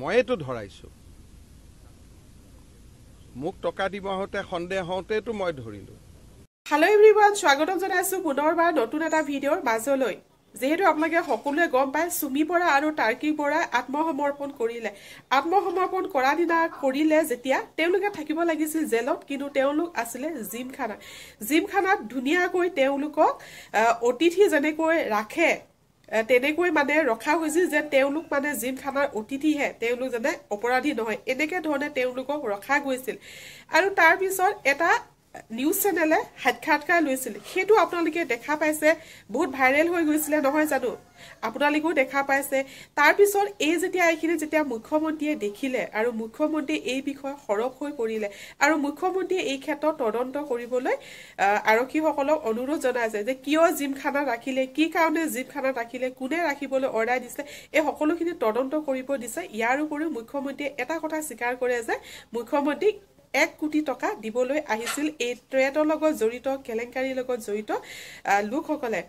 মইতো ধৰাইছো মোক টকা দিব হতে সন্দেহ হওঁতেতো মই ধৰিলো Hello everyone, স্বাগতম জনাইছো পুনৰবাৰ নতুন এটা ভিডিঅ'ৰ মাজলৈ যেহেতু আপোনালোকে সকলোৱে গম পায় সুমি বৰা আৰু টাৰ্কি বৰা আত্মসমৰ্পণ কৰা দিনা কৰিলে যেতিয়া তেওঁলোকে থাকিব লাগিছিল জেলত কিন্তু তেওঁলোক আছিলে জিমখানাত ধুনীয়াকৈ তেওঁলোকক অতিথি যেনেকৈ ৰাখে তেনেকৈ মানে ৰখা হৈছিল যে তেওঁলোক মানে জিমখানাৰ অতিথিহে তেওঁলোক যেনে অপৰাধী নহয় এনেকে ধৰণে তেওঁলোকক ৰখা গৈছিল আৰু তাৰ পিছত এটা নিউজ চেনেলে সাক্ষাৎকাৰ লৈছিল হেতু আপোনালোকে দেখা পাইছে বহুত ভাইৰেল হৈ গৈছিল নহয় জানো আপোনালোকেও দেখা পাইছে তাৰ পিছত এই যেতিয়া মুখ্যমন্ত্ৰীয়ে দেখিলে আৰু মুখ্যমন্ত্ৰী এই বিষয় সৰব হৈ পৰিলে আৰু মুখ্যমন্ত্ৰীয়ে এই ক্ষেত্ৰত তদন্ত কৰিবলৈ আৰক্ষীসকলক অনুৰোধ জনাইছে যে কিয় জিমখানা ৰাখিলে কি কাৰণে জিমখানা ৰাখিলে কোনে ৰাখিবলৈ অৰ্ডাৰ দিছে এই সকলোখিনি তদন্ত কৰিব দিছে ইয়াৰ উপৰিও মুখ্যমন্ত্ৰীয়ে এটা কথা স্বীকাৰ কৰে যে মুখ্যমন্ত্ৰী 1 কোটি টকা দিবলৈ আহিছিল এই ট্ৰেডৰ লগত জড়িত কেলেংকাৰীৰ লগত জড়িত লোকসকলে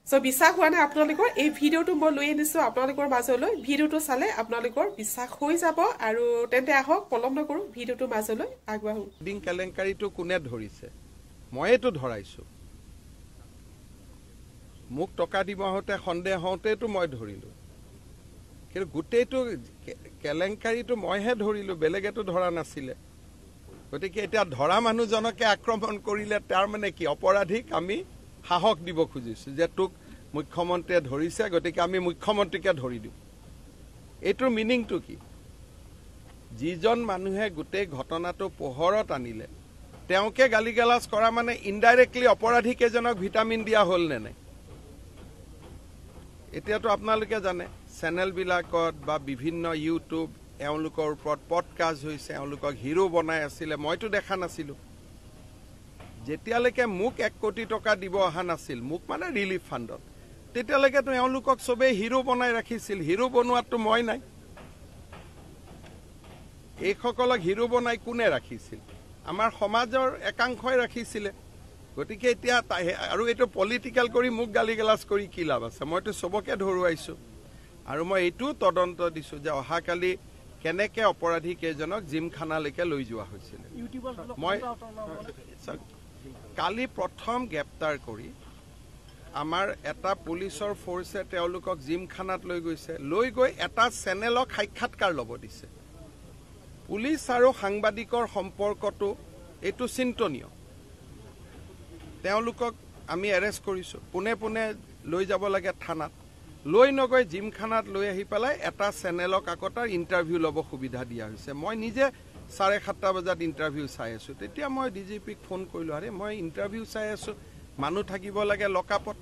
সো বিশ্বাস হোৱা নাই আপোনালোকৰ এই ভিডিঅটো মই লৈ আনিছো আপোনালোকৰ মাজলৈ ভিডিঅটো চালে আপোনালোকৰ বিশ্বাস হৈ যাব আৰু তেন্তে আহক পলম নকৰো ভিডিঅটো মাজলৈ আগবাঢ়ো ডিং কেলেংকাৰীটো কোনে ধৰিছে মইতো ধৰাইছো মোক টকা দিব হতে সন্দেহ হওঁতেতো মই ধৰিলো কিন্তু গোটেইটো কেলেংকাৰীটো মইহে ধৰিলো বেলেগেতো ধৰা নাছিলে গতিকে এটা ধৰা মানুহজনকে আক্ৰমণ কৰিলে তাৰ মানে কি অপৰাধীক আমি সাহস দিব খুজিছো যে তোক মুখ্যমন্ত্ৰীয়ে ধৰিছে গতিকে আমি মুখ্যমন্ত্ৰীকে ধৰি দিও এটোৰ মিনিংটো কি যিজন মানুহে গোটেই ঘটনাটো পোহৰত আনিলে তেওঁকে গালিগালাজ কৰা মানে ইনডাইৰেক্টলি অপৰাধীকেজনক ভিটামিন দিয়া হল নে নাই এতিয়াতো আপোনালোকে জানে চেনেল বিলাকত বা বিভিন্ন ইউটিউব এওঁলোকৰ ওপৰত পডকাষ্ট হৈছে এওঁলোকক হিৰো বনাই আছিল মইতো দেখা নাছিলো যেতিয়ালৈকে মোক 1 কোটি টকা দিব অহা নাছিল মোক মানে ৰিলিফ ফাণ্ডত তেতিয়ালৈকে তো এওঁলোকক সবে হিৰো বনাই ৰাখিছিল হিৰো বনোৱাটো মই নাই এইসকলক হিৰো বনাই কোনে ৰাখিছিল আমাৰ সমাজৰ একাংশই ৰাখিছিল গতিকে এতিয়া আৰু এটো পলিটিক্যাল কৰি মোক গালিগালাজ কৰি কি লাভ আছে মইতো সবকে ধৰুৱাইছো আৰু মই এইটো তদন্ত দিছো যে অহাকালি কেনেকে অপৰাধী কেজনক জিমখানালৈকে লৈ যোৱা হৈছিল মই কালি প্ৰথম গ্ৰেপ্তাৰ কৰি আমাৰ এটা পুলিচৰ ফোৰ্সে তেওঁলোকক জিমখানাত লৈ গৈছে লৈ গৈ এটা চেনেলক সাক্ষাৎকাৰ ল'ব দিছে পুলিচ আৰু সাংবাদিকৰ সম্পৰ্কটো এটো চিন্তনীয় তেওঁলোকক আমি এৰেষ্ট কৰিছো পুনে পুনে লৈ যাব লাগে থানাত লৈ নগৈ জিমখানাত লৈ আহি পেলাই এটা চেনেলক আকটাৰ ইন্টাৰভিউ লব সুবিধা দিয়া হৈছে মই নিজে 7:30 বজাত ইন্টাৰভিউ চাই আছো তেতিয়া মই ডিজিপিক ফোন কৰিলো আৰে মই ইন্টাৰভিউ চাই আছো মানুহ থাকিব লাগে লকাপত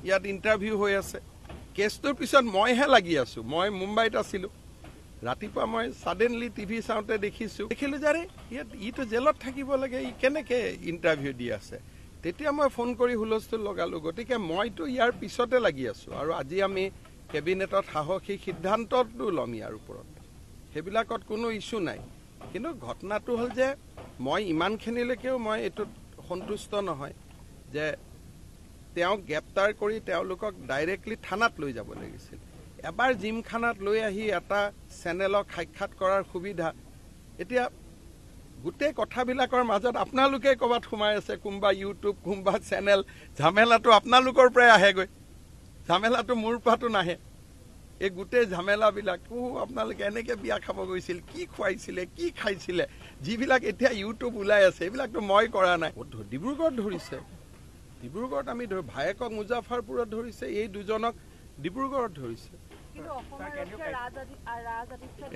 ইয়াত ইন্টাৰভিউ হৈ আছে কেছটোৰ পিছত মইহে লাগি আছো মই মুম্বাইত আছিলো ৰাতিপুৱা মই সাডেনলি টিভি চাওঁতে দেখিলো যে ইটো জেলত থাকিব লাগে ই কেনেকে ইন্টাৰভিউ দি আছে তেতিয়া মই ফোন কৰি হুলস্থুল লগালো গতিকে মইতো ইয়াৰ পিছতে লাগি আছো আৰু আজি আমি কেবিনেটত সাহসী সিদ্ধান্তটো লম ইয়াৰ ওপৰত হেবিলাকত কোনো ইস্যু নাই কিন্তু ঘটনাটো হল যে মই ইমানখিনিলৈকেও মই এটো সন্তুষ্ট নহয় যে তেওঁক গ্ৰেপ্তাৰ কৰি তেওঁলোকক ডাইৰেক্টলি থানাত লৈ যাব লাগিছিল এবাৰ জিমখানাত লৈ আহি এটা চেনেলক সাক্ষাৎ কৰাৰ সুবিধা এতিয়া গোটেই কথাবিলাকৰ মাজত আপোনালোকে কবাত সোমাই আছে কোনবা ইউটিউব কোনবা চেনেল ঝামেলাটো আপোনালোকৰ পৰাই আহেগৈ ঝামেলাটো মোৰ পাটো নাহে এই গোটেই ঝামেলাবিলাক আপোনালোকে এনেকে বিয়া খাব গৈছিল কি খুৱাইছিলে কি খাইছিলে যিবিলাক এতিয়া ইউটিউব ওলাই আছে এইবিলাকটো মই কৰা নাই ডিব্ৰুগড়ত ধৰিছে ডিব্ৰুগড়ত আমি ভায়েকক মুজাফৰপুৰত ধৰিছে এই দুজনক ডিব্ৰুগড়ত ধৰিছে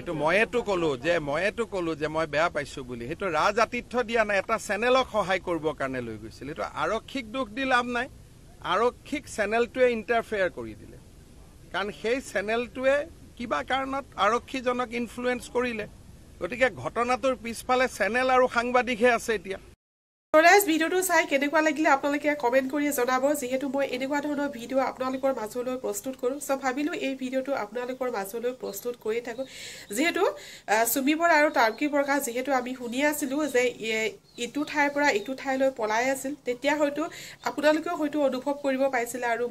এটো ময়েতো কলো যে মই বেয়া পাইছো বুলি হেটো ৰাজআতিথ্য দিয়া নাই এটা চেনেলক সহায় কৰিব কাৰণে লৈ গৈছিল এটো আৰক্ষীক দুখ দি লাভ নাই আৰক্ষীক চেনেলটোৱে ইন্টাৰফেয়াৰ কৰি দিলে কাৰণ সেই চেনেলটোৱে কিবা কাৰণত আৰক্ষীজনক ইনফ্লুৱেন্স কৰিলে গতিকে ঘটনাটোৰ পিছফালে চেনেল আৰু সাংবাদিকহে আছে এতিয়া গাইজ ভিডিওটো চাই কেনেকুৱা লাগিলে আপোনালোকে কমেন্ট কৰি জনাব যেহেতু মই এনেকুৱা ধৰণৰ ভিডিও আপোনালোকৰ মাজলৈ প্ৰস্তুত কৰো সো ভাবিলো এই ভিডিওটো আপোনালোকৰ মাজলৈ প্ৰস্তুত কৰি থাকো যেহেতু সুমি বৰা আৰু টাৰ্কি প্ৰকাশ যেহেতু আমি শুনি আছিলো যে ইটু ঠাইৰ পৰা ইটু ঠাইলৈ পলাই আছিল তেতিয়া হয়তো আপোনালোকেও হয়তো অনুভৱ কৰিব পাইছিল আৰু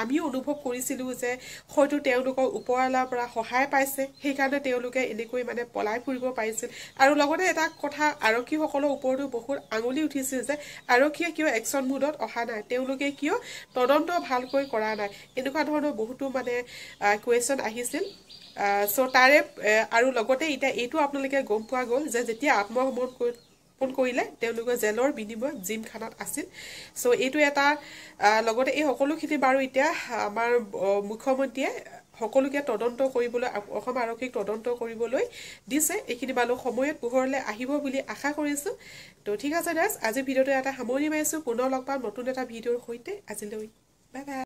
আমিও অনুভৱ কৰিছিলো যে হয়তো তেওঁলোকৰ ওপৰলাৰ পৰা সহায় পাইছে সেই কাৰণে তেওঁলোকে এনেকৈ মানে পলাই ফুৰিব পাৰিছিল আৰু লগতে এটা কথা আৰক্ষীসকলৰ ওপৰতো বহুত আঙুলি উঠিছিল যে আৰক্ষীয়ে কিয় একচন মুডত অহা নাই তেওঁলোকে কিয় তদন্ত ভালকৈ কৰা নাই এনেকুৱা ধৰণৰ বহুতো মানে কোৱেশ্চন আহিছিল সো তাৰে আৰু লগতে এটা এইটো আপোনালোকে গম পোৱা গ'ল যে যেতিয়া আত্মসমৰ্পণ কৰিলে তেওঁলোকে জেলৰ বিনিময়ত জিমখানাত আছিল সো এইটো এটা লগতে এই সকলোখিনি বাৰু এতিয়া আমাৰ মুখ্যমন্ত্ৰীয়ে সকলোকে তদন্ত কৰিবলৈ অসম আৰক্ষীক তদন্ত কৰিবলৈ দিছে এইখিনি বাৰু সময়ত পোহৰলৈ আহিব বুলি আশা কৰিছো তো ঠিক আছে গাইজ আজি ভিডিওটো এটা সামৰণি মাৰিছো পুনৰ লগ পাম নতুন এটা ভিডিওৰ সৈতে আজিলৈ বাই বাই